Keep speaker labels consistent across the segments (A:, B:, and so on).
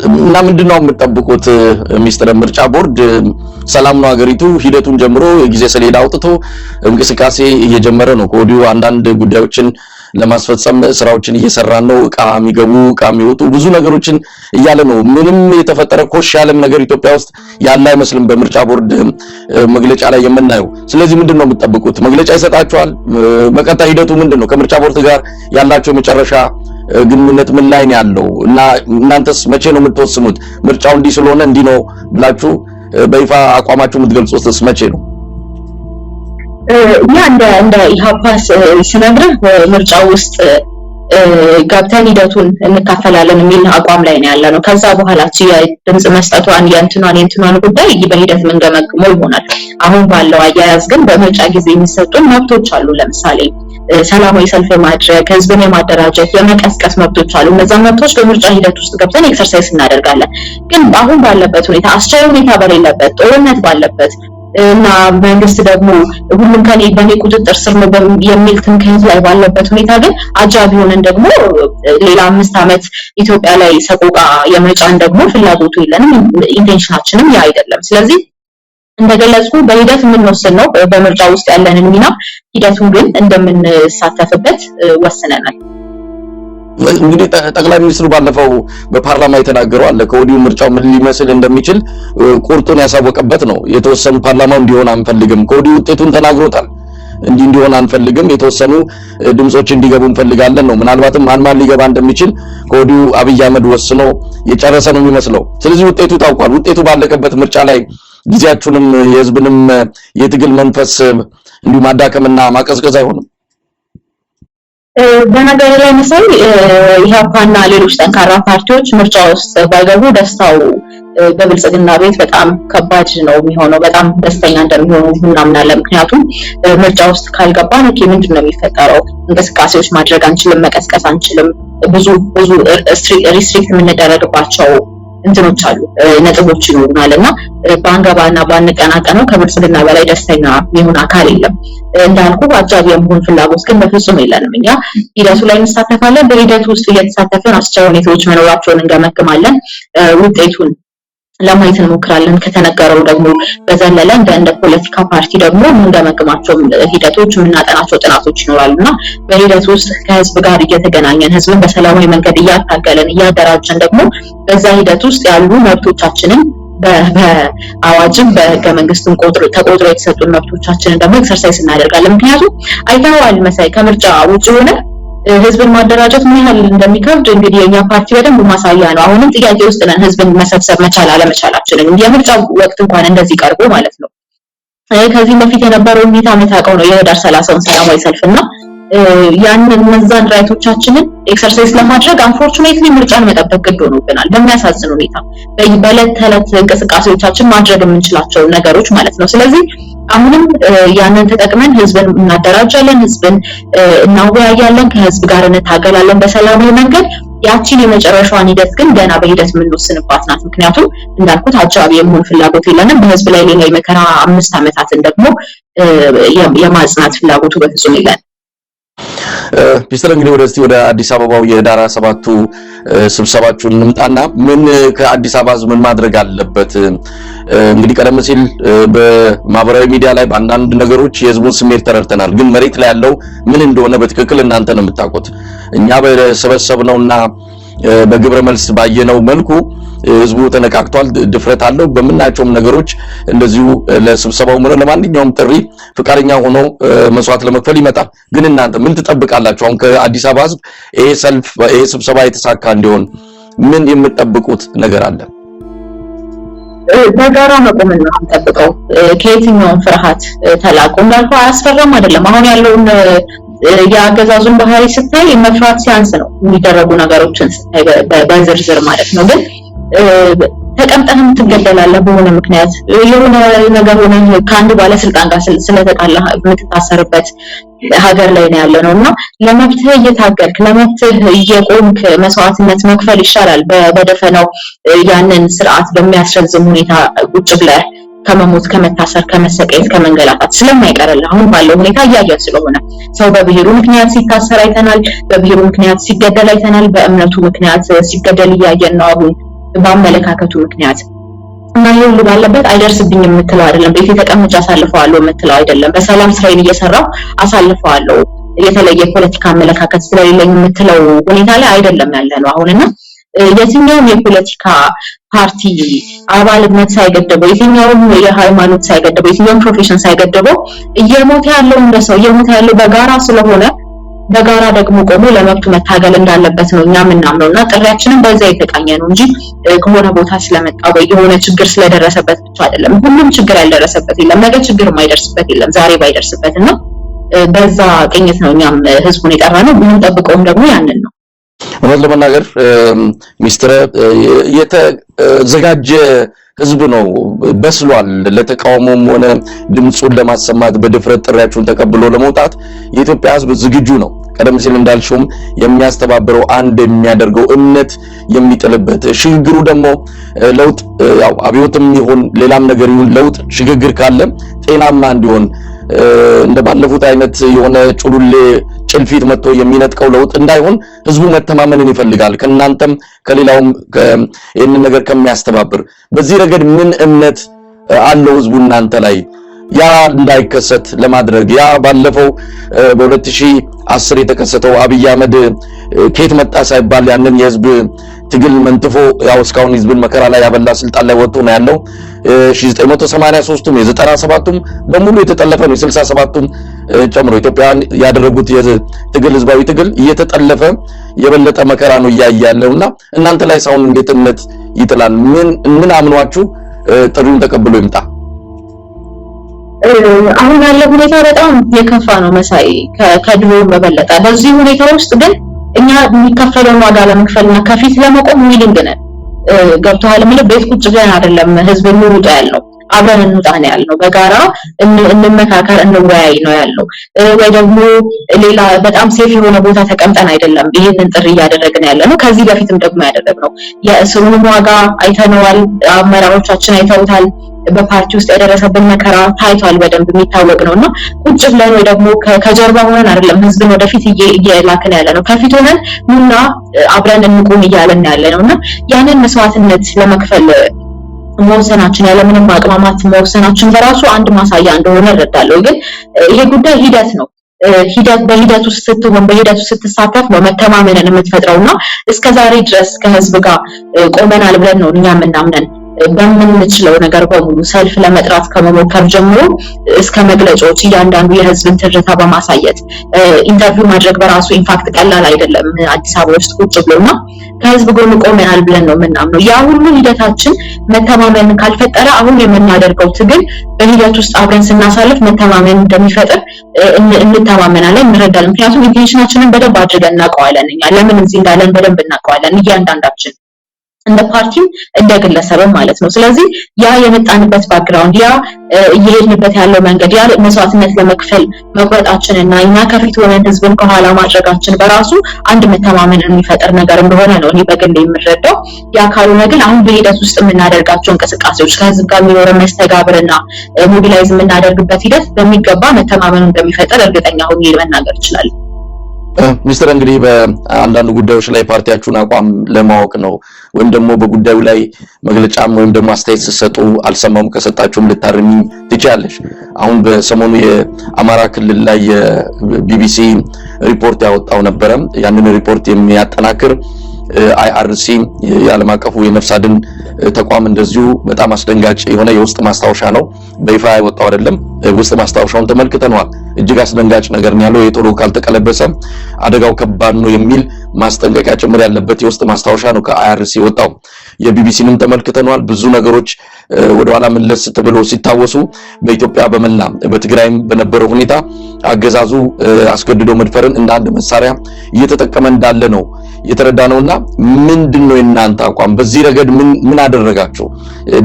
A: እና ምንድነው የምትጠብቁት? ሚስተር ምርጫ ቦርድ ሰላም ነው ሀገሪቱ ሂደቱን ጀምሮ የጊዜ ሰሌዳ አውጥቶ እንቅስቃሴ እየጀመረ ነው። ከወዲሁ አንዳንድ ጉዳዮችን ለማስፈጸም ስራዎችን እየሰራን ነው። ዕቃ የሚገቡ ዕቃ የሚወጡ ብዙ ነገሮችን እያለ ነው። ምንም የተፈጠረ ኮሽ ያለም ነገር ኢትዮጵያ ውስጥ ያለ አይመስልም በምርጫ ቦርድ መግለጫ ላይ የምናየው። ስለዚህ ምንድነው የምትጠብቁት? መግለጫ ይሰጣችኋል? በቀጣይ ሂደቱ ምንድነው? ከምርጫ ቦርድ ጋር ያላችሁ መጨረሻ ግንኙነት ምን ላይ ነው ያለው? እና እናንተስ መቼ ነው የምትወስኑት? ምርጫው እንዲህ ስለሆነ እንዲህ ነው ብላችሁ በይፋ አቋማችሁ የምትገልጹትስ መቼ ነው?
B: ያ እንደ ኢሃፓስ ስነግርህ ምርጫው ውስጥ ገብተን ሂደቱን እንካፈላለን የሚል አቋም ላይ ነው ያለነው። ከዛ በኋላ ድምጽ መስጠቷን የእንትኗን ጉዳይ በሂደት የምንገመግመው ይሆናል። አሁን ባለው አያያዝ ግን በምርጫ ጊዜ የሚሰጡን መብቶች አሉ። ለምሳሌ ሰላማዊ ሰልፍ ማድረግ፣ ህዝብን የማደራጀት፣ የመቀስቀስ መብቶች አሉ። እነዛ መብቶች በምርጫ ሂደት ውስጥ ገብተን ኤክሰርሳይዝ እናደርጋለን። ግን አሁን ባለበት ሁኔታ አስቻይ ሁኔታ በሌለበት ጦርነት ባለበት እና መንግስት ደግሞ ሁሉም በኔ ቁጥጥር ስር ነው የሚል ትምክህት ላይ ባለበት ሁኔታ ግን አጃቢ ሆነን ደግሞ ሌላ 5 ዓመት ኢትዮጵያ ላይ ሰቆቃ የመጫን ደግሞ ፍላጎቱ የለንም። ኢንቴንሽናችንም ያ አይደለም። ስለዚህ እንደገለጽኩ በሂደት የምንወስን ነው በምርጫ ውስጥ ያለንን ሚና። ሂደቱን ግን እንደምንሳተፍበት ወስነናል።
A: እንግዲህ ጠቅላይ ሚኒስትሩ ባለፈው በፓርላማ የተናገረው አለ ከወዲሁ ምርጫው ምን ሊመስል እንደሚችል ቁርጡን ያሳወቀበት ነው። የተወሰኑ ፓርላማው እንዲሆን አንፈልግም፣ ከወዲሁ ውጤቱን ተናግሮታል። እንዲሆን አንፈልግም፣ የተወሰኑ ድምጾች እንዲገቡ እንፈልጋለን ነው። ምናልባትም ማን ሊገባ እንደሚችል ከወዲሁ አብይ አህመድ ወስኖ የጨረሰ ነው የሚመስለው። ስለዚህ ውጤቱ ታውቋል። ውጤቱ ባለቀበት ምርጫ ላይ ጊዜያችሁንም የህዝብንም የትግል መንፈስ እንዲሁ ማዳከምና ማቀዝቀዝ አይሆንም?
B: በነገር ላይ መሰል ኢህአፓና ሌሎች ጠንካራ ፓርቲዎች ምርጫ ውስጥ ባይገቡ ደስታው በብልጽግና ቤት በጣም ከባድ ነው የሚሆነው። በጣም ደስተኛ እንደሚሆኑ እናምናለን። ምክንያቱም ምርጫ ውስጥ ካልገባን ምንድነው የሚፈጠረው? እንቅስቃሴዎች ማድረግ አንችልም፣ መቀስቀስ አንችልም። ብዙ ሪስትሪክት የምንደረግባቸው እንትኖች አሉ፣ ነጥቦች ይኖሩናልና ባንገባና ባንቀናቀነው ከብልጽግና በላይ ደስተኛ የሚሆን አካል የለም። እንዳልኩ አጃቢ የመሆን ፍላጎት ግን በፍጹም የለንም። እኛ ሂደቱ ላይ እንሳተፋለን። በሂደቱ ውስጥ እየተሳተፍን አስቻይ ሁኔታዎች መኖራቸውን እንገመግማለን። ውጤቱን ለማየት እንሞክራለን። ከተነገረው ደግሞ በዘለለ እንደ ፖለቲካ ፓርቲ ደግሞ የምንገመግማቸው ሂደቶች የምናጠናቸው ጥናቶች ይኖራሉና በሂደቱ ውስጥ ከህዝብ ጋር እየተገናኘን ህዝብን በሰላማዊ መንገድ እያታገለን እያደራጀን ደግሞ በዛ ሂደት ውስጥ ያሉ መብቶቻችንን በአዋጅም በህገ መንግስትም ተቆጥሮ የተሰጡን መብቶቻችንን ደግሞ ኤክሰርሳይዝ እናደርጋለን። ምክንያቱም አይተዋል መሳይ ከምርጫ ውጭ ሆነ ህዝብን ማደራጀት ምን ያህል እንደሚከብድ እንግዲህ የኛ ፓርቲ በደንብ ማሳያ ነው። አሁንም ጥያቄ ውስጥ ነን ህዝብን መሰብሰብ መቻል አለመቻላችንን። የምርጫ ወቅት እንኳን እንደዚህ ቀርቦ ማለት ነው። ከዚህ በፊት የነበረው ሁኔታ መታቀው ነው የህዳር 30ን ሰላማዊ ሰልፍና ያንን መዛን ራይቶቻችንን ኤክሰርሳይዝ ለማድረግ አንፎርቹኔትሊ ምርጫን መጠበቅ ግድ ሆኖብናል። በሚያሳዝን ሁኔታ በዕለት ተዕለት እንቅስቃሴዎቻችን ማድረግ የምንችላቸው ነገሮች ማለት ነው። ስለዚህ አሁንም ያንን ተጠቅመን ህዝብን እናደራጃለን፣ ህዝብን እናወያያለን፣ ከህዝብ ጋር እንታገላለን በሰላማዊ መንገድ። ያቺን የመጨረሻዋን ሂደት ግን ገና በሂደት የምንወስንባት ናት። ምክንያቱም እንዳልኩት አጃቢ የመሆን ፍላጎት የለንም። በህዝብ ላይ ሌላ የመከራ 5 ዓመታትን ደግሞ የማጽናት ፍላጎቱ በፍጹም የለንም።
A: ሚስተር እንግዲህ ወደ አዲስ አበባው የህዳር 7ቱ ስብሰባችሁን እንምጣና ምን ከአዲስ አበባ ህዝብ ምን ማድረግ አለበት? እንግዲህ ቀደም ሲል በማህበራዊ ሚዲያ ላይ በአንዳንድ ነገሮች የህዝቡን ስሜት ተረድተናል። ግን መሬት ላይ ያለው ምን እንደሆነ በትክክል እናንተ ነው የምታውቁት። እኛ በሰበሰብነውና በግብረ መልስ ባየነው መልኩ ህዝቡ ተነቃቅቷል፣ ድፍረት አለው። በመናቸውም ነገሮች እንደዚሁ ለስብሰባው ለማንኛውም ጥሪ ፍቃደኛ ሆኖ መስዋዕት ለመክፈል ይመጣል። ግን እናንተ ምን ትጠብቃላችሁ? አሁን ከአዲስ አበባ ህዝብ ይሄ ስብሰባ የተሳካ እንዲሆን ምን የምትጠብቁት ነገር አለ?
B: በጋራ መቆም ነው የምንጠብቀው። ከየትኛውም ፍርሃት ተላቆ እንዳልኩ አያስፈራም አይደለም። አሁን ያለውን የአገዛዙን ባህሪ ስታይ መፍራት ሲያንስ ነው የሚደረጉ ነገሮችን ስታይ በዝርዝር ማለት ነው። ግን ተቀምጠህም ትገደላለህ በሆነ ምክንያት የሆነ ነገር ሆነ ከአንድ ባለስልጣን ጋር ስለተጣላ የምትታሰርበት ሀገር ላይ ነው ያለነውና ለመብትህ እየታገልክ ለመብትህ እየቆምክ መስዋዕትነት መክፈል ይሻላል በደፈናው ያንን ስርዓት በሚያስረዝም ሁኔታ ቁጭ ብለህ ከመሞት ከመታሰር ከመሰቀየት ከመንገላታት ስለማይቀርልህ አሁን ባለው ሁኔታ እያየን ስለሆነ ሰው በብሔሩ ምክንያት ሲታሰር አይተናል፣ በብሔሩ ምክንያት ሲገደል አይተናል፣ በእምነቱ ምክንያት ሲገደል እያየን ነው። አሁን በአመለካከቱ ምክንያት እና ይሁሉ ባለበት አይደርስብኝም የምትለው አይደለም። ቤት ተቀምጬ አሳልፈዋለሁ የምትለው አይደለም። በሰላም ስራዬን እየሰራው አሳልፈዋለሁ የተለየ ፖለቲካ አመለካከት ስለሌለኝ የምትለው ሁኔታ ላይ አይደለም ያለነው አሁንና የትኛውም የፖለቲካ ፓርቲ አባልነት ሳይገደበው የትኛውም የሃይማኖት ሳይገደበው የትኛውም ፕሮፌሽን ሳይገደበው እየሞተ ያለው እንደሰው እየሞተ ያለው በጋራ ስለሆነ በጋራ ደግሞ ቆሞ ለመብቱ መታገል እንዳለበት ነው እኛ ምናምነውና ጥሪያችንን በዛ የተቃኘ ነው እንጂ ከሆነ ቦታ ስለመጣ ወይ የሆነ ችግር ስለደረሰበት ብቻ አይደለም። ሁሉም ችግር ያልደረሰበት የለም፣ ነገ ችግር የማይደርስበት የለም ዛሬ ባይደርስበትና በዛ ቅኝት ነው እኛም ህዝቡን የጠራነው። የምንጠብቀውም ደግሞ ያንን ነው።
A: እውነት ለመናገር ሚስትር የተዘጋጀ ህዝብ ነው፣ በስሏል። ለተቃውሞም ሆነ ድምጹን ለማሰማት በድፍረት ጥሪያችሁን ተቀብሎ ለመውጣት የኢትዮጵያ ህዝብ ዝግጁ ነው። ቀደም ሲል እንዳልሽውም የሚያስተባብረው አንድ የሚያደርገው እምነት የሚጥልበት ሽግግሩ ደግሞ ለውጥ ያው አብዮትም ይሁን ሌላም ነገር ይሁን ለውጥ ሽግግር ካለ ጤናማ እንዲሆን እንደባለፉት አይነት የሆነ ጩሉሌ ጭልፊት መጥቶ የሚነጥቀው ለውጥ እንዳይሆን ህዝቡ መተማመንን ይፈልጋል። ከናንተም ከሌላውም ይህንን ነገር ከሚያስተባብር በዚህ ረገድ ምን እምነት አለው ህዝቡ እናንተ ላይ? ያ እንዳይከሰት ለማድረግ ያ ባለፈው በ2010 የተከሰተው አብይ አህመድ ከየት መጣ ሳይባል ያንን የህዝብ ትግል መንጥፎ ያው እስካሁን ህዝብን መከራ ላይ ያበላ ስልጣን ላይ ወጥቶ ነው ያለው። 1983ቱም የ97ቱም በሙሉ የተጠለፈ ነው። 67ቱም ጨምሮ ኢትዮጵያን ያደረጉት የትግል ህዝባዊ ትግል እየተጠለፈ የበለጠ መከራ ነው ያያለውና እናንተ ላይ ሳይሆን እንዴት እምነት ይጥላል? ምን አምኗችሁ ጥሪውን ተቀብሎ ይምጣ?
B: አሁን ያለው ሁኔታ በጣም የከፋ ነው መሳይ፣ ከድሮ በበለጠ። በዚህ ሁኔታ ውስጥ ግን እኛ የሚከፈለውን ዋጋ ለመክፈልና ከፊት ለመቆም ዊሊንግ ነን። ገብቶሃል? ምን ቤት ቁጭ ብለን አይደለም ህዝብ እንውጣ ያልነው፣ አብረን እንውጣ ነው ያልነው። በጋራ እንመካከር እንወያይ ነው ያልነው። ወይ ደግሞ ሌላ በጣም ሴፍ የሆነ ቦታ ተቀምጠን አይደለም ይሄንን ጥሪ እያደረግን ያለነው። ከዚህ በፊትም ደግሞ ያደረግነው የእስሩን ዋጋ አይተነዋል፣ አመራሮቻችን አይተውታል። በፓርቲ ውስጥ ያደረሰብን መከራ ታይቷል፣ በደንብ የሚታወቅ ነውና ቁጭ ብለን ወይ ደግሞ ከጀርባ ሆነን አይደለም ህዝብን ወደፊት እየላክን ያለነው፣ ከፊት ሆነን ሙና አብረን እንቁም እያለን ያለነውና ያንን መስዋዕትነት ለመክፈል መወሰናችን ያለምንም ማቅማማት መወሰናችን በራሱ አንድ ማሳያ እንደሆነ እረዳለሁ። ግን ይሄ ጉዳይ ሂደት ነው። በሂደት ውስጥ ስትሆን በሂደት ውስጥ ስትሳተፍ ነው መተማመንን የምትፈጥረውና እስከዛሬ ድረስ ከህዝብ ጋር ቆመናል ብለን ነው እኛ የምናምነን። በምንችለው ነገር በሙሉ ሰልፍ ለመጥራት ከመሞከር ጀምሮ እስከ መግለጫዎች እያንዳንዱ የህዝብን ትርታ በማሳየት ኢንተርቪው ማድረግ በራሱ ኢንፋክት ቀላል አይደለም። አዲስ አበባ ውስጥ ቁጭ ብሎና ከህዝብ ጎን ቆመናል ብለን ነው የምናምነው። ያ ሁሉ ሂደታችን መተማመን ካልፈጠረ አሁን የምናደርገው ትግል በሂደት ውስጥ አብረን ስናሳልፍ መተማመን እንደሚፈጥር እንተማመናለን፣ እንረዳለን። ምክንያቱም ኢንቴንሽናችንን በደንብ አድርገን እናውቀዋለን። እኛ ለምን እዚህ እንዳለን በደንብ እናውቀዋለን እያንዳንዳችን እንደ ፓርቲም እንደ ግለሰብም ማለት ነው። ስለዚህ ያ የመጣንበት ባክግራውንድ ያ እየሄድንበት ያለው መንገድ ያ መስዋዕትነት ለመክፈል መቁረጣችንና እኛ ከፊት ሆነን ህዝብን ከኋላ ማድረጋችን በራሱ አንድ መተማመን የሚፈጥር ነገር እንደሆነ ነው እኔ በግሌ የምረዳው። ያ ካልሆነ ግን አሁን በሂደት ውስጥ የምናደርጋቸው እንቅስቃሴዎች ከህዝብ ጋር የሚኖረን መስተጋብርና ሞቢላይዝ የምናደርግበት ሂደት በሚገባ መተማመን እንደሚፈጥር እርግጠኛ ሆኜ መናገር እችላለሁ።
A: ሚስተር እንግዲህ በአንዳንድ ጉዳዮች ላይ ፓርቲያችሁን አቋም ለማወቅ ነው ወይም ደግሞ በጉዳዩ ላይ መግለጫም ወይም ደግሞ አስተያየት ስትሰጡ አልሰማም ከሰጣችሁም ልታርሚ ትችላለሽ። አሁን በሰሞኑ የአማራ ክልል ላይ የቢቢሲ ሪፖርት ያወጣው ነበረ። ያንን ሪፖርት የሚያጠናክር አይአርሲ የዓለም አቀፉ የነፍስ አድን ተቋም እንደዚሁ በጣም አስደንጋጭ የሆነ የውስጥ ማስታወሻ ነው። በይፋ ያወጣው አይደለም፣ ውስጥ ማስታወሻውን ተመልክተናል። እጅግ አስደንጋጭ ነገር ነው ያለው። የቶሎ ካልተቀለበሰ አደጋው ከባድ ነው የሚል ማስጠንቀቂያ ጭምር ያለበት የውስጥ ማስታወሻ ነው ከአይአርሲ ወጣው። የቢቢሲንም ተመልክተናል። ብዙ ነገሮች ወደኋላ መለስ ተብሎ ሲታወሱ በኢትዮጵያ በመላ በትግራይም በነበረው ሁኔታ አገዛዙ አስገድዶ መድፈርን እንደ አንድ መሳሪያ እየተጠቀመ እንዳለ ነው የተረዳነውና ምንድነው የእናንተ አቋም በዚህ ረገድ? ምን አደረጋችሁ?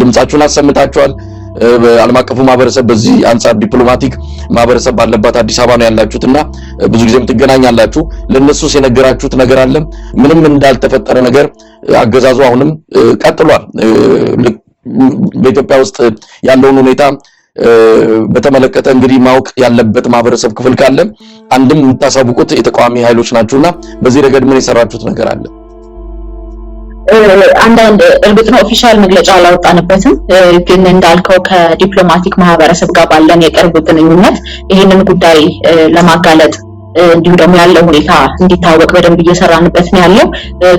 A: ድምጻችሁን አሰምታችኋል። በዓለም አቀፉ ማህበረሰብ በዚህ አንጻር ዲፕሎማቲክ ማህበረሰብ ባለባት አዲስ አበባ ነው ያላችሁትና ብዙ ጊዜም ትገናኛላችሁ። ለነሱስ የነገራችሁት ነገር አለ? ምንም እንዳልተፈጠረ ነገር አገዛዙ አሁንም ቀጥሏል። በኢትዮጵያ ውስጥ ያለውን ሁኔታ በተመለከተ እንግዲህ ማወቅ ያለበት ማህበረሰብ ክፍል ካለ አንድም የምታሳውቁት የተቃዋሚ ኃይሎች ናችሁና በዚህ ረገድ ምን የሰራችሁት ነገር አለ?
B: አንዳንድ እርግጥ ነው ኦፊሻል መግለጫ አላወጣንበትም፣ ግን እንዳልከው ከዲፕሎማቲክ ማህበረሰብ ጋር ባለን የቅርብ ግንኙነት ይህንን ጉዳይ ለማጋለጥ እንዲሁ ደግሞ ያለው ሁኔታ እንዲታወቅ በደንብ እየሰራንበት ነው ያለው።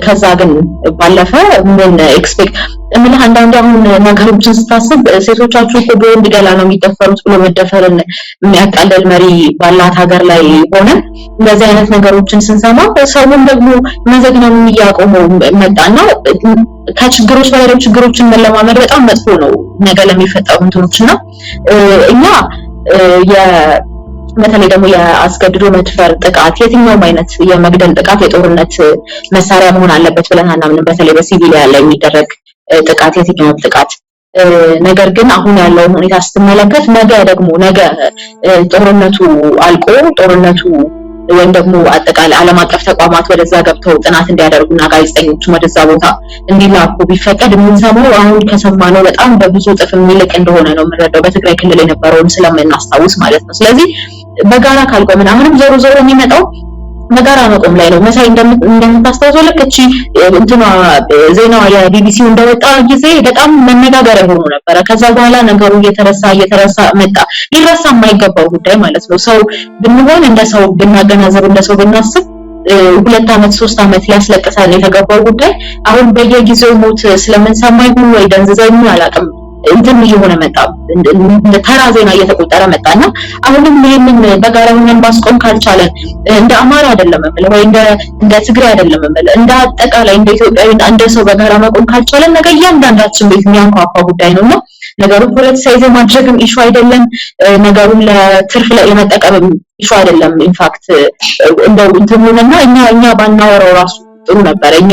B: ከዛ ግን ባለፈ ምን ኤክስፔክት እምልህ አንዳንድ አሁን ነገሮችን ስታስብ ሴቶቻችሁ እኮ በወንድ ገላ ነው የሚደፈሩት ብሎ መደፈርን የሚያቃለል መሪ ባላት ሀገር ላይ ሆነን እንደዚህ አይነት ነገሮችን ስንሰማ ሰውም ደግሞ መዘግነኑን እያቆመው መጣና ከችግሮች በላይ ችግሮችን መለማመድ በጣም መጥፎ ነው ነገ ለሚፈጠሩ እንትኖችና እኛ በተለይ ደግሞ የአስገድዶ መድፈር ጥቃት የትኛውም አይነት የመግደል ጥቃት የጦርነት መሳሪያ መሆን አለበት ብለን አናምንም። በተለይ በሲቪሊያን ላይ የሚደረግ ጥቃት የትኛውም ጥቃት ነገር ግን አሁን ያለው ሁኔታ ስትመለከት ነገ ጦርነቱ አልቆ ጦርነቱ ወይም ደግሞ አጠቃላይ ዓለም አቀፍ ተቋማት ወደዛ ገብተው ጥናት እንዲያደርጉና ጋዜጠኞች ወደዛ ቦታ እንዲላኩ ቢፈቀድ የምንሰማው አሁን ከሰማነው በጣም በብዙ እጥፍ የሚልቅ እንደሆነ ነው የምንረዳው፣ በትግራይ ክልል የነበረውን ስለምናስታውስ ማለት ነው። ስለዚህ በጋራ ካልቆምን አሁንም ዞሮ የሚመጣው በጋራ መቆም ላይ ነው። መሳይ እንደምታስታውሰው ልክ እቺ እንትኗ ዜናዋ የቢቢሲው እንደወጣ ጊዜ በጣም መነጋገሪያ ሆኖ ነበር። ከዛ በኋላ ነገሩ እየተረሳ መጣ። ሊረሳ የማይገባው ጉዳይ ማለት ነው። ሰው ብንሆን እንደ ሰው ብናገናዘብ እንደ ሰው ብናስብ 2 ዓመት 3 ዓመት ሊያስለቅሰን የተገባው ጉዳይ አሁን በየጊዜው ሞት ስለምንሰማ ይሁን ወይ ደንዝዘኝ አላውቅም እንትን እየሆነ መጣ፣ እንደ ተራ ዜና እየተቆጠረ መጣና አሁንም ይሄንን በጋራ ሆነን ማስቆም ካልቻለን እንደ አማራ አይደለም ማለት ወይ እንደ ትግራይ አይደለም ማለት እንደ አጠቃላይ እንደ ኢትዮጵያዊ እንደ ሰው በጋራ መቆም ካልቻለን ነገ እያንዳንዳችን ቤት የሚያንኳኳ ጉዳይ ነውና ነገሩን ፖለቲሳይዝ ማድረግም ኢሹ አይደለም፣ ነገሩን ለትርፍ ለመጠቀምም ኢሹ አይደለም። ኢንፋክት እንደው እንትኑንና እኛ ባናወራው ራሱ ጥሩ ነበር። እኛ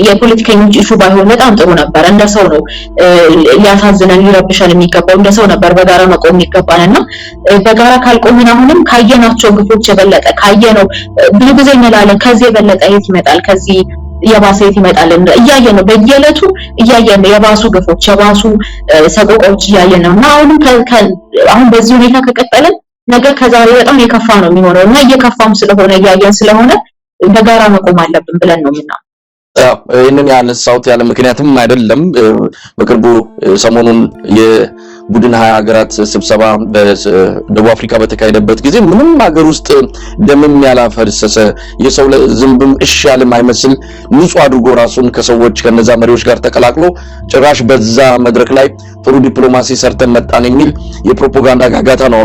B: የፖለቲከኞች ኢሹ ባይሆን በጣም ጥሩ ነበር። እንደ ሰው ነው ሊያሳዝነን ሊረብሸን የሚገባው፣ እንደ ሰው ነበር በጋራ መቆም የሚገባንና በጋራ ካልቆምን አሁንም ካየናቸው ግፎች የበለጠ ካየነው ብዙ ጊዜ እንላለን ከዚህ የበለጠ የት ይመጣል፣ ከዚህ የባሰ የት ይመጣል እያየን ነው። በየዕለቱ እያየን ነው የባሱ ግፎች የባሱ ሰቆቃዎች እያየን ነውና አሁን በዚህ ሁኔታ ከቀጠልን ነገ ከዛሬ በጣም የከፋ ነው የሚሆነውና እየከፋም ስለሆነ እያየን ስለሆነ በጋራ መቆም አለብን ብለን ነው ምናምን።
A: ይሄንን ያነሳሁት ያለ ምክንያትም አይደለም። በቅርቡ ሰሞኑን የቡድን 20 ሀገራት ስብሰባ በደቡብ አፍሪካ በተካሄደበት ጊዜ ምንም ሀገር ውስጥ ደምም ያላፈሰሰ የሰው ዝንብም እሺ ያለም አይመስል ንጹህ አድርጎ ራሱን ከሰዎች ከነዛ መሪዎች ጋር ተቀላቅሎ ጭራሽ በዛ መድረክ ላይ ጥሩ ዲፕሎማሲ ሰርተን መጣን የሚል የፕሮፓጋንዳ ጋጋታ ነው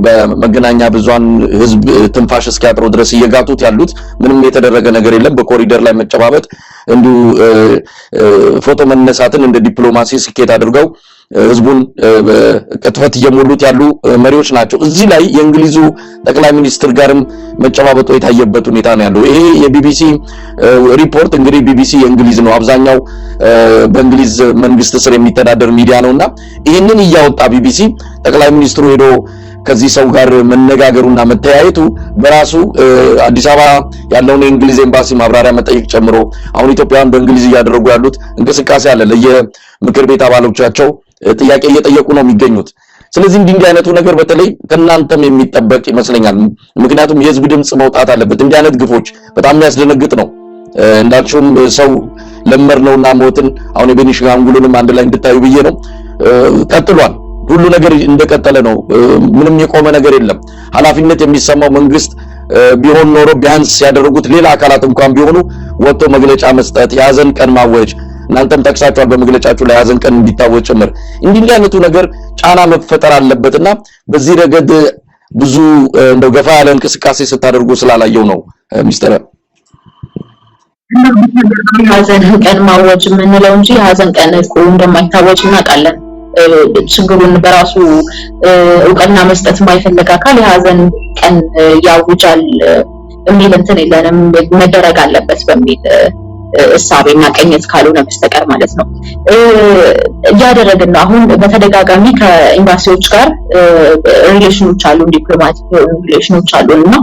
A: በመገናኛ ብዙሃን ህዝብ ትንፋሽ እስኪያጥረው ድረስ እየጋቱት ያሉት። ምንም የተደረገ ነገር የለም። በኮሪደር ላይ መጨባበጥ እንዲሁ ፎቶ መነሳትን እንደ ዲፕሎማሲ ስኬት አድርገው ህዝቡን ቅጥፈት እየሞሉት ያሉ መሪዎች ናቸው። እዚህ ላይ የእንግሊዙ ጠቅላይ ሚኒስትር ጋርም መጨባበጡ የታየበት ሁኔታ ነው ያለው። ይሄ የቢቢሲ ሪፖርት እንግዲህ ቢቢሲ የእንግሊዝ ነው፣ አብዛኛው በእንግሊዝ መንግስት ስር የሚተዳደር ሚዲያ ነውና ይህንን እያወጣ ቢቢሲ ጠቅላይ ሚኒስትሩ ሄዶ ከዚህ ሰው ጋር መነጋገሩና መተያየቱ በራሱ አዲስ አበባ ያለውን የእንግሊዝ ኤምባሲ ማብራሪያ መጠየቅ ጨምሮ አሁን ኢትዮጵያውያን በእንግሊዝ እያደረጉ ያሉት እንቅስቃሴ አለ። ለየምክር ቤት አባሎቻቸው ጥያቄ እየጠየቁ ነው የሚገኙት። ስለዚህ እንዲህ አይነቱ ነገር በተለይ ከናንተም የሚጠበቅ ይመስለኛል። ምክንያቱም የህዝብ ድምጽ መውጣት አለበት። እንዲህ አይነት ግፎች በጣም የሚያስደነግጥ ነው። እንዳልሽውም ሰው ለመር ነውና ሞትን አሁን የቤኒሻንጉልንም አንድ ላይ እንድታዩ ብዬ ነው። ቀጥሏል። ሁሉ ነገር እንደቀጠለ ነው። ምንም የቆመ ነገር የለም። ኃላፊነት የሚሰማው መንግስት ቢሆን ኖሮ ቢያንስ ያደረጉት ሌላ አካላት እንኳን ቢሆኑ ወጥቶ መግለጫ መስጠት፣ የሀዘን ቀን ማወጅ፣ እናንተም ጠቅሳችኋል በመግለጫችሁ ላይ የሀዘን ቀን እንዲታወጅ ጭምር እንዲህ አይነቱ ነገር ጫና መፈጠር አለበትና በዚህ ረገድ ብዙ እንደው ገፋ ያለ እንቅስቃሴ ስታደርጉ ስላላየው ነው ሚስተር
B: የሀዘን ቀን ማወጅ የምንለው እንጂ የሀዘን ቀን እኮ እንደማይታወጅ እናውቃለን። ችግሩን በራሱ እውቅና መስጠት የማይፈልግ አካል የሀዘን ቀን ያውጃል የሚል እንትን የለንም። መደረግ አለበት በሚል እሳቤና ቀኝት ካልሆነ በስተቀር ማለት ነው እያደረግን ነው። አሁን በተደጋጋሚ ከኤምባሲዎች ጋር ሪሌሽኖች አሉ፣ ዲፕሎማቲክ ሪሌሽኖች አሉና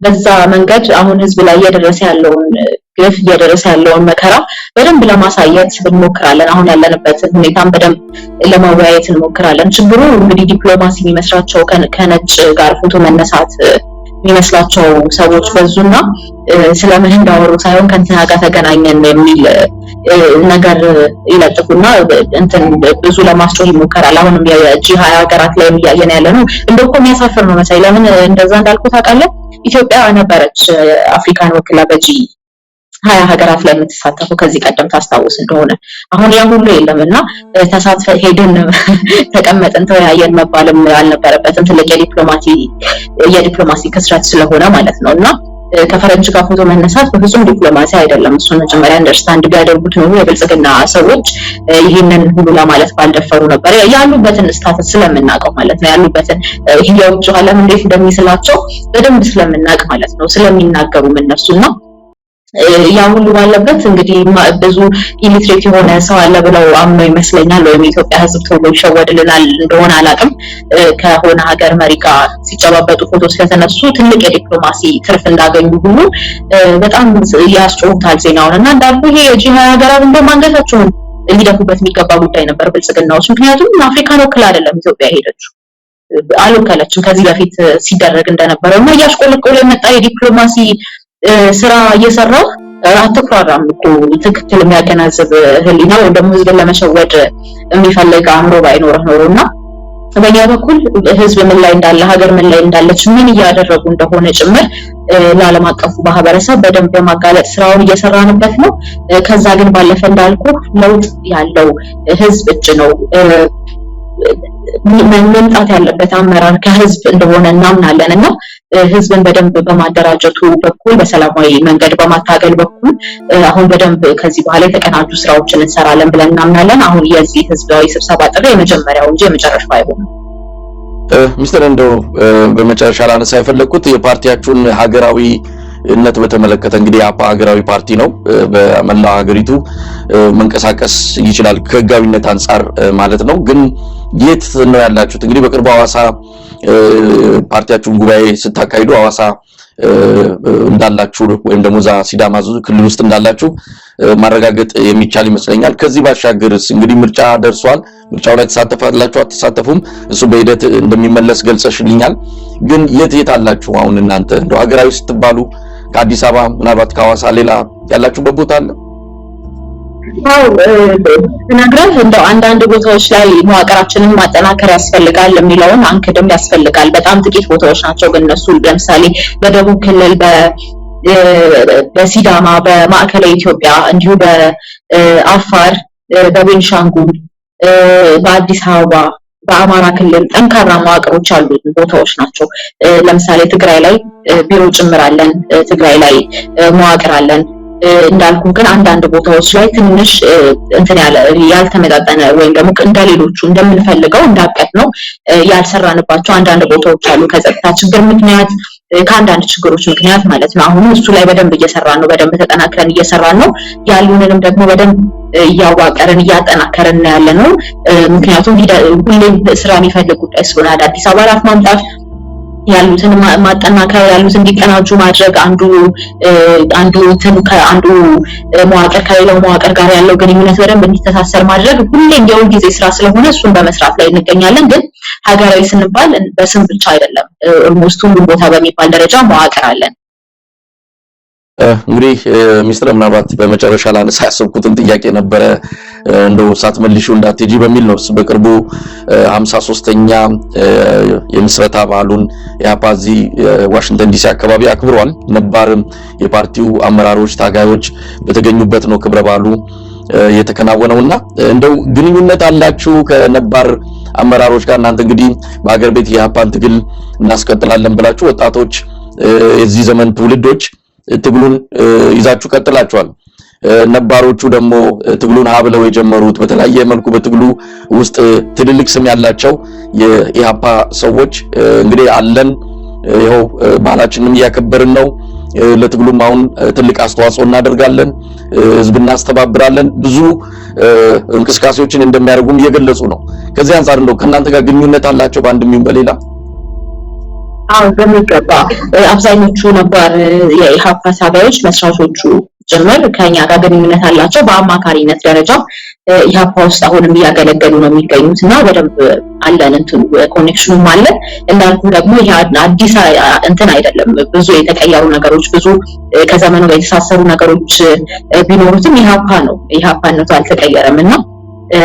B: በዛ መንገድ አሁን ህዝብ ላይ እየደረሰ ያለውን ግፍ እየደረሰ ያለውን መከራ በደንብ ለማሳየት እንሞክራለን። አሁን ያለንበትን ሁኔታን በደንብ ለማወያየት እንሞክራለን። ችግሩ እንግዲህ ዲፕሎማሲ የሚመስራቸው ከነጭ ጋር ፎቶ መነሳት የሚመስላቸው ሰዎች በዙና ስለምን እንዳወሩ ሳይሆን ከእንትና ጋር ተገናኘን የሚል ነገር ይለጥፉና እንትን ብዙ ለማስጮህ ይሞከራል። አሁንም የጂ20 ሀገራት ላይ እያየን ያለ ነው። እንደው እኮ የሚያሳፍር ነው መሳይ። ለምን እንደዛ እንዳልኩ ታውቃለህ? ኢትዮጵያ ነበረች አፍሪካን ወክላ በጂ20 ሀገራት ላይ የምትሳተፈው ከዚህ ቀደም ታስታውስ እንደሆነ። አሁን ያ ሁሉ የለምና ተሳትፈ ሄድን ተቀመጥን ተወያየን መባልም አልነበረበትም። ትልቅ የዲፕሎማሲ ክስረት ስለሆነ ማለት ነውና ከፈረንጅ ጋር ፎቶ መነሳት በፍጹም ዲፕሎማሲ አይደለም። እሱን መጀመሪያ አንደርስታንድ ቢያደርጉት ነው የብልጽግና ሰዎች ይህንን ሁሉ ለማለት ባልደፈሩ ነበር። ያሉበትን ስታተስ ስለምናውቀው ማለት ነው። ያሉበትን ይሄ የውጭ ዓለም እንዴት እንደሚስላቸው በደንብ ስለምናውቅ ማለት ነው። ስለሚናገሩም እነሱና ያ ሁሉ ባለበት እንግዲህ ብዙ ኢሊትሬት የሆነ ሰው አለ ብለው አምነው ይመስለኛል። ወይም የኢትዮጵያ ሕዝብ ቶሎ ይሸወድልናል እንደሆነ አላውቅም። ከሆነ ሀገር መሪ ጋር ሲጨባበጡ ፎቶ ስለተነሱ ትልቅ የዲፕሎማሲ ትርፍ እንዳገኙ ሁሉ በጣም ያስጮሁታል ዜናውን እና እንዳልኩ ይሄ የጂ20 ሀገራት እንደውም አንገታቸውን ሊደፉበት የሚገባ ጉዳይ ነበር ብልጽግናዎች። ምክንያቱም አፍሪካን ወክላ አይደለም ኢትዮጵያ ሄደችው፣ አልወከለችም ከዚህ በፊት ሲደረግ እንደነበረው እና እያሽቆለቆለ የመጣ የዲፕሎማሲ ስራ እየሰራው አትኩራራም እኮ ትክክል የሚያገናዝብ ህሊና ወይም ደግሞ ህዝብን ለመሸወድ የሚፈልግ አእምሮ ባይኖርህ ኖሮና በእኛ በኩል ህዝብ ምን ላይ እንዳለ ሀገር ምን ላይ እንዳለች ምን እያደረጉ እንደሆነ ጭምር ለዓለም አቀፉ ማህበረሰብ በደንብ የማጋለጥ ስራውን እየሰራንበት ነው። ከዛ ግን ባለፈ እንዳልኩ ለውጥ ያለው ህዝብ እጅ ነው። መምጣት ያለበት አመራር ከህዝብ እንደሆነ እናምናለን እና ህዝብን በደንብ በማደራጀቱ በኩል በሰላማዊ መንገድ በማታገል በኩል አሁን በደንብ ከዚህ በኋላ የተቀናጁ ስራዎችን እንሰራለን ብለን እናምናለን። አሁን የዚህ ህዝባዊ ስብሰባ ጥሪ የመጀመሪያው እንጂ የመጨረሻው አይሆንም።
A: ሚስተር እንደው በመጨረሻ ላነሳ የፈለኩት የፓርቲያችሁን ሀገራዊነት በተመለከተ እንግዲህ የአፓ ሀገራዊ ፓርቲ ነው። በመላው ሀገሪቱ መንቀሳቀስ ይችላል ከህጋዊነት አንጻር ማለት ነው። ግን የት ነው ያላችሁት? እንግዲህ በቅርቡ ሐዋሳ ፓርቲያችሁን ጉባኤ ስታካሂዱ ሐዋሳ እንዳላችሁ ወይም ደግሞ ዛ ሲዳማ ክልል ውስጥ እንዳላችሁ ማረጋገጥ የሚቻል ይመስለኛል። ከዚህ ባሻገርስ እንግዲህ ምርጫ ደርሷል። ምርጫው ላይ ተሳተፋላችሁ አትሳተፉም? እሱ በሂደት እንደሚመለስ ገልጸሽልኛል። ግን የት አላችሁ አሁን እናንተ? እንደው ሀገራዊ ስትባሉ ከአዲስ አበባ ምናልባት ከሐዋሳ ሌላ ያላችሁበት ቦታ አለ?
B: ነግረህ እንደው አንዳንድ ቦታዎች ላይ መዋቅራችንን ማጠናከር ያስፈልጋል የሚለውን አንክድም ያስፈልጋል። በጣም ጥቂት ቦታዎች ናቸው ግን እነሱ ለምሳሌ በደቡብ ክልል በሲዳማ በማዕከላዊ ኢትዮጵያ እንዲሁ በአፋር በቤንሻንጉል በአዲስ አበባ በአማራ ክልል ጠንካራ መዋቅሮች ያሉ ቦታዎች ናቸው። ለምሳሌ ትግራይ ላይ ቢሮ ጭምር አለን። ትግራይ ላይ መዋቅር አለን። እንዳልኩ ግን አንዳንድ ቦታዎች ላይ ትንሽ እንትን ያልተመጣጠነ ወይም ደግሞ እንደሌሎቹ እንደምንፈልገው እንዳቀድ ነው ያልሰራንባቸው አንዳንድ ቦታዎች አሉ። ከጸጥታ ችግር ምክንያት ከአንዳንድ ችግሮች ምክንያት ማለት ነው። አሁን እሱ ላይ በደንብ እየሰራን ነው። በደንብ ተጠናክረን እየሰራን ነው። ያሉንንም ደግሞ በደንብ እያዋቀርን እያጠናከርን ያለ ነው። ምክንያቱም ሁሌም ስራ የሚፈልግ ጉዳይ ስለሆነ አዲስ አበባ ማምጣት ያሉትን ማጠናከር ያሉትን እንዲቀናጁ ማድረግ አንዱ መዋቅር ከሌላው መዋቅር ጋር ያለው ግንኙነት በደንብ እንዲተሳሰር ማድረግ ሁሌም የሁል ጊዜ ስራ ስለሆነ እሱን በመስራት ላይ እንገኛለን። ግን ሀገራዊ ስንባል በስም ብቻ አይደለም። ኦልሞስት ሁሉም ቦታ በሚባል ደረጃ መዋቅር አለን።
A: እንግዲህ ሚስተር ምናልባት በመጨረሻ ላነሳ ያሰብኩትን ጥያቄ ነበረ እንደው ሳትመልሺው እንዳትጂ በሚል ነው። በቅርቡ 53ኛ የምስረታ በዓሉን የአፓዚ ዋሽንግተን ዲሲ አካባቢ አክብሯል። ነባርም የፓርቲው አመራሮች ታጋዮች በተገኙበት ነው ክብረ በዓሉ የተከናወነውና እንደው ግንኙነት አላችሁ ከነባር አመራሮች ጋር? እናንተ እንግዲህ በአገር ቤት የአፓን ትግል እናስቀጥላለን ብላችሁ ወጣቶች የዚህ ዘመን ትውልዶች ትግሉን ይዛችሁ ቀጥላችኋል። ነባሮቹ ደግሞ ትግሉን ሀብለው የጀመሩት በተለያየ መልኩ በትግሉ ውስጥ ትልልቅ ስም ያላቸው የኢሃፓ ሰዎች እንግዲህ አለን። ይኸው ባህላችንንም እያከበርን ነው። ለትግሉም አሁን ትልቅ አስተዋጽኦ እናደርጋለን፣ ህዝብ እናስተባብራለን፣ ብዙ እንቅስቃሴዎችን እንደሚያደርጉም እየገለጹ ነው። ከዚህ አንፃር እንደው ከእናንተ ጋር ግንኙነት አላቸው በአንድም ይሁን በሌላ?
B: በሚገባ አብዛኞቹ ነባር የኢሃፓ ታጋዮች መስራቾቹ ጭምር ከኛ ጋር ግንኙነት አላቸው። በአማካሪነት ደረጃ ኢህአፓ ውስጥ አሁንም እያገለገሉ ነው የሚገኙትና በደንብ አለን ኮኔክሽኑም አለ። እንዳልኩ ደግሞ ይሄ አዲስ እንትን አይደለም። ብዙ የተቀየሩ ነገሮች ብዙ ከዘመኑ ጋር የተሳሰሩ ነገሮች ቢኖሩትም ኢህአፓነቱ አልተቀየረምና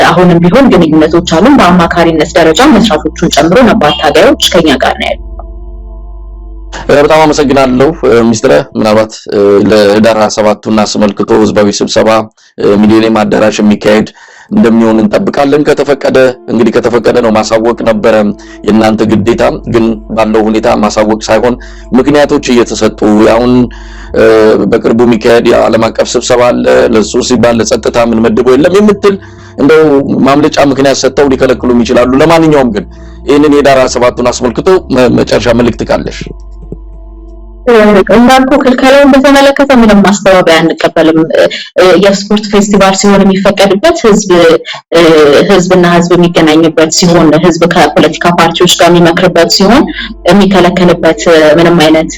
B: አሁንም ቢሆን ግንኙነቶች አሉ። በአማካሪነት ደረጃ መስራቾቹን ጨምሮ ነባር ታጋዮች ከኛ ጋር ነው ያሉት።
A: በጣም አመሰግናለሁ ሚስትረ። ምናልባት ለህዳር 7ቱን አስመልክቶ ህዝባዊ ስብሰባ ሚሊኒየም አዳራሽ የሚካሄድ እንደሚሆን እንጠብቃለን። ከተፈቀደ ነው ማሳወቅ ነበረ የእናንተ ግዴታ። ግን ባለው ሁኔታ ማሳወቅ ሳይሆን ምክንያቶች እየተሰጡ አሁን በቅርቡ የሚካሄድ የዓለም አቀፍ ስብሰባ አለ፣ ለሱ ሲባል ለጸጥታ ምን መድቦ የለም የምትል እንደው ማምለጫ ምክንያት ሰጥተው ሊከለክሉም ይችላሉ። ለማንኛውም ግን ይህንን የህዳር 7ቱን አስመልክቶ መጨረሻ መልእክት ካለሽ?
B: እንዳልኩ ክልከላውን በተመለከተ ምንም ማስተባበያ አንቀበልም። የስፖርት ፌስቲቫል ሲሆን የሚፈቀድበት ህዝብና ህዝብ የሚገናኝበት ሲሆን ህዝብ ከፖለቲካ ፓርቲዎች ጋር የሚመክርበት ሲሆን የሚከለከልበት ምንም አይነት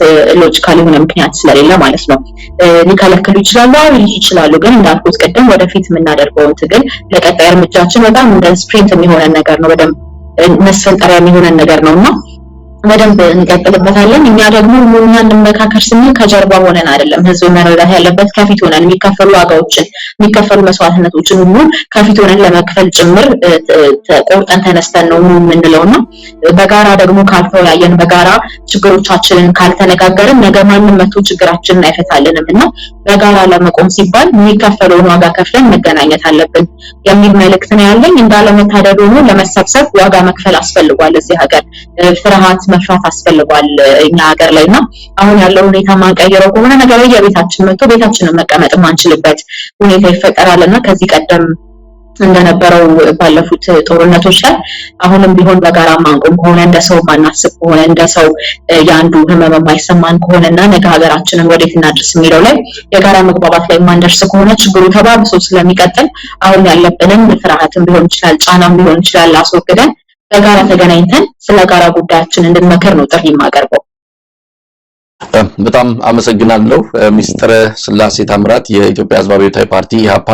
B: ሎጂካል የሆነ ምክንያት ስለሌለ ማለት ነው። ሊከለክሉ ይችላሉ። ግን እንዳልኩት ቅድም ወደፊት የምናደርገውን ትግል ለቀጣይ እርምጃችን በጣም እንደ ስፕሪንት የሚሆነ ነገር ነው። በደንብ መስፈንጠሪያ የሚሆነ ነገር ነውና በደንብ እንቀጥልበታለን። እኛ ደግሞ እኛ እንመካከር ስንል ከጀርባ ሆነን አይደለም። ህዝብ መረዳት ያለበት ከፊት ሆነን የሚከፈሉ ዋጋዎችን የሚከፈሉ መስዋዕትነቶችን ሁሉ ከፊት ሆነን ለመክፈል ጭምር ቆርጠን ተነስተን ነው የምንለውና በጋራ ደግሞ ካልተወያየን በጋራ ችግሮቻችንን ካልተነጋገርን ነገ ማንም መጥቶ ችግራችንን አይፈታልንምና በጋራ ለመቆም ሲባል የሚከፈለውን ዋጋ ከፍለን መገናኘት አለብን የሚል መልእክት ነው ያለኝ። እንዳለመታደል ሆኖ ለመሰብሰብ ዋጋ መክፈል አስፈልጓል። እዚህ ሀገር ፍርሃት መፍራት አስፈልጓል እኛ ሀገር ላይና አሁን ያለው ሁኔታ ማንቀየረው ከሆነ ነገር የቤታችን መጥቶ ቤታችንን መቀመጥ ማንችልበት ሁኔታ ይፈጠራልና ከዚህ ቀደም እንደነበረው ባለፉት ጦርነቶች ላይ አሁንም ቢሆን በጋራ ማንቆም ከሆነ እንደ ሰው ማናስብ ከሆነ እንደ ሰው ያንዱ ህመም የማይሰማን ከሆነና ነገ ሀገራችንን ወዴት እናድርስ የሚለው ላይ የጋራ መግባባት ላይ ማንደርስ ከሆነ ችግሩ ተባብሶ ስለሚቀጥል አሁን ያለብንን ፍርሃትም ቢሆን ይችላል ጫናም ቢሆን ይችላል አስወግደን በጋራ ተገናኝተን ስለ ጋራ ጉዳያችን እንድንመከር ነው ጥሪ የማቀርበው።
A: በጣም አመሰግናለሁ ሚስትር ስላሴ ታምራት የኢትዮጵያ ህዝባዊ አብዮታዊ ፓርቲ ኢህአፓ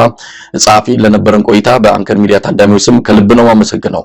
A: ጸሐፊ ለነበረን ቆይታ በአንከር ሚዲያ ታዳሚው ስም ከልብ ነው አመሰግናለሁ።